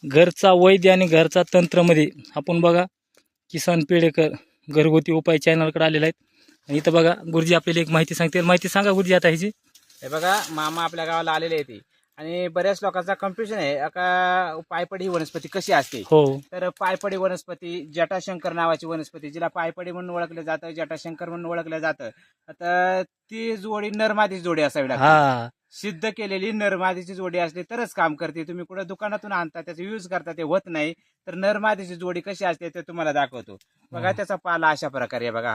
घरचा वैद्य आणि घरचा तंत्रमध्ये आपण बघा किसन पेडेकर घरगुती उपाय चॅनलकडे आलेले आहेत. आणि इथं बघा गुरुजी आपल्याला एक माहिती सांगतील. माहिती सांगा गुरुजी आता ह्याची. हे बघा मामा आपल्या गावाला आलेले आहेत आणि बऱ्याच लोकांचा कन्फ्युजन आहे का पायपडी ही वनस्पती कशी असते. हो तर पायपडी वनस्पती जटाशंकर नावाची वनस्पती जिला पायपडी म्हणून ओळखलं जातं, जटाशंकर म्हणून ओळखलं जातं. आता ती जोडी नरमादी जोडी असावी लागते. हा सिद्ध केलेली नरमादीची जोडी असली तरच काम करते. तुम्ही कुठे दुकानातून आणता त्याचा यूज करता ते होत नाही. तर नरमादीची जोडी कशी असते ते तुम्हाला दाखवतो. बघा त्याचा पाला अशा प्रकारे आहे. बघा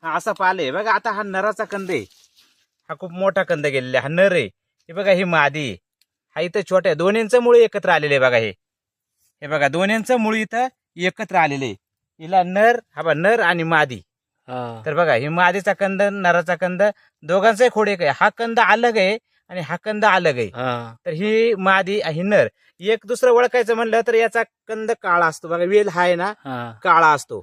हा असा पाल आहे. बघा आता हा नराचा कंद आहे. हा खूप मोठा कंद गेलेला आहे. हा नर आहे. हे बघा ही मादी आहे. हा इथं छोटा आहे. दोन्हींचं मूळ एकत्र आलेले आहे. बघा हे बघा दोन्हींचं मूळ इथं एकत्र आलेले आहे. हिला नर हा बघा नर आणि मादी. तर बघा ही मादीचा कंद नराचा कंद दोघांचाही खोड एक आहे. हा कंद अलग आहे आणि हा कंद अलग आहे. तर ही मादी ही नर. एक दुसरं ओळखायचं म्हणलं तर याचा कंद काळा असतो. बघा वेल हा आहे ना काळा असतो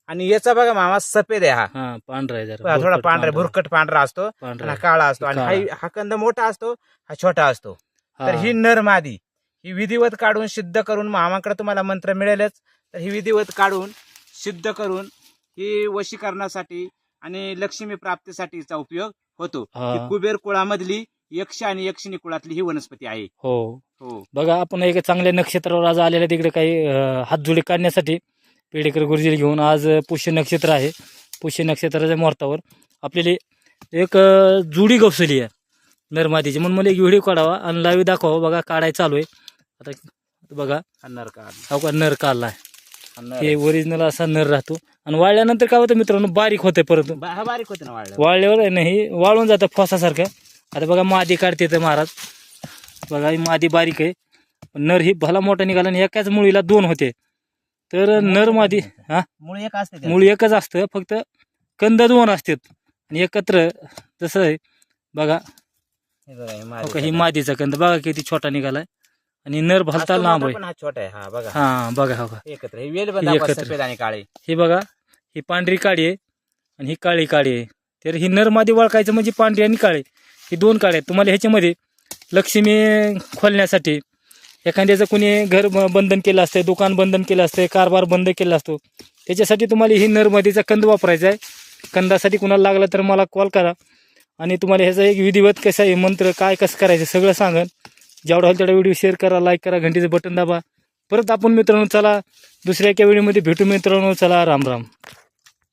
आणि याचा बघा मामा सफेद आहे. हा पांढरा आहे थोडा पांढरा भुरकट पांढरा असतो आणि हा काळा असतो. आणि हा कंद मोठा असतो हा छोटा असतो. तर ही नर मादी ही विधिवत काढून सिद्ध करून मामाकडे तुम्हाला मंत्र मिळेलच. तर ही विधिवत काढून सिद्ध करून ही वशीकरणासाठी आणि लक्ष्मी प्राप्तीसाठीचा उपयोग होतो. ही कुबेर कुळामधली यक्ष आणि यक्षिणी कुळातली ही वनस्पती आहे. हो बघा आपण एक चांगल्या नक्षत्रावर आज आलेल्या तिकडे काही हातजुडी काढण्यासाठी पेडेकर गुरुजी घेऊन आज पुष्य नक्षत्र आहे. पुष्य नक्षत्राच्या मुहूर्तावर आपल्याला एक जुडी गवसली आहे नरमादीची. म्हणून मला एक व्हिडिओ काढावा आणि लाईव्ह दाखवा. बघा काढाय चालू आहे आता. बघा नर काढला आहे. हे ओरिजिनल असा नर राहतो आणि वाळल्यानंतर काय होतं मित्रांनो बारीक होतंय परत. बारीक होते ना वाळल्यावर नाही वाळून जातं फॉसासारखं. आता बघा मादी काढते तर महाराज. बघा ही मादी बारीक आहे. नर ही भला मोठा निघाला आणि एकाच मुळीला दोन होते. तर नर मादी मूळ एक असते. मूळ एकच असतं फक्त कंद दोन असतात आणि एकत्र जसं आहे. बघा ही मादीचा कंद बघा किती छोटा निघालाय आणि नर भलता लांब आहे. छोटा आहे. हा बघा बघा बघा एकत्र एकत्र आणि काळे. हे बघा ही पांढरी काळी आहे आणि ही काळी काळी आहे. तर ही नर मादी ओळखायचं म्हणजे पांढरी आणि काळी ही दोन काळे आहेत. तुम्हाला ह्याच्यामध्ये लक्ष्मी खोलण्यासाठी एखाद्याचं कुणी घर बंधन केलं असतं, दुकान बंधन केलं असतं, कारभार बंद केला असतो, त्याच्यासाठी तुम्हाला ही नरमादीचा कंद वापरायचा आहे. कंदासाठी कुणाला लागला तर मला कॉल करा आणि तुम्हाला ह्याचा एक विधिवत कसा आहे मंत्र काय कसं करायचं सगळं सांगेन. जेवढा होईल तेवढा व्हिडिओ शेअर करा, लाईक करा, घंटीचं बटन दाबा. परत आपण मित्रांनो चला दुसऱ्या एका व्हिडिओमध्ये भेटू मित्रांनो. चला राम राम.